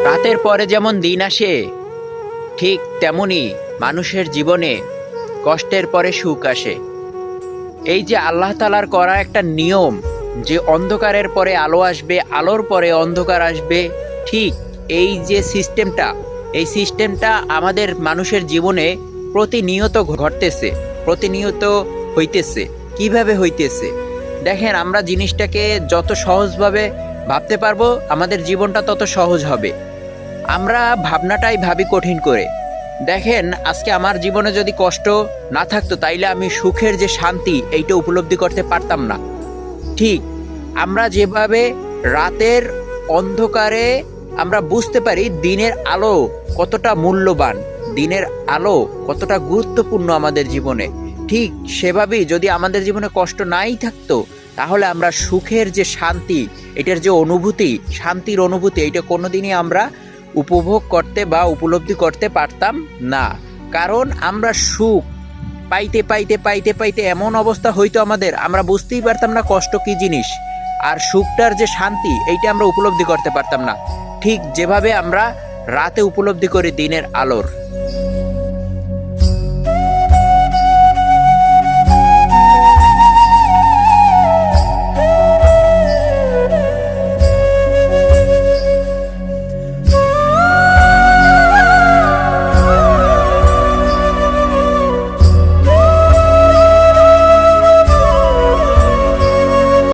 রাতের পরে যেমন দিন আসে, ঠিক তেমনি মানুষের জীবনে কষ্টের পরে সুখ আসে। এই যে আল্লাহ তাআলার করা একটা নিয়ম, যে অন্ধকারের পরে আলো আসবে, আলোর পরে অন্ধকার আসবে, ঠিক এই যে সিস্টেমটা, এই সিস্টেমটা আমাদের মানুষের জীবনে প্রতিনিয়ত ঘটতেছে, প্রতিনিয়ত হইতেছে। কিভাবে হইতেছে দেখেন, আমরা জিনিসটাকে যত সহজভাবে ভাবতে পারবো আমাদের জীবনটা তত সহজ হবে। আমরা ভাবনাটাই ভাবি কঠিন করে। দেখেন, আজকে আমার জীবনে যদি কষ্ট না থাকতো তাইলে আমি সুখের যে শান্তি এইটা উপলব্ধি করতে পারতাম না। ঠিক আমরা যেভাবে রাতের অন্ধকারে আমরা বুঝতে পারি দিনের আলো কতটা মূল্যবান, দিনের আলো কতটা গুরুত্বপূর্ণ আমাদের জীবনে, ঠিক সেভাবেই যদি আমাদের জীবনে কষ্ট নাই থাকতো তাহলে আমরা সুখের যে শান্তি, এটার যে অনুভূতি, শান্তির অনুভূতি, এটা কোনোদিনই আমরা উপভোগ করতে বা উপলব্ধি করতে পারতাম না। কারণ আমরা সুখ পাইতে পাইতে পাইতে পাইতে এমন অবস্থা হইতো আমাদের, আমরা বুঝতেই পারতাম না কষ্ট কি জিনিস, আর সুখটার যে শান্তি এইটা আমরা উপলব্ধি করতে পারতাম না। ঠিক যেভাবে আমরা রাতে উপলব্ধি করি দিনের আলোর।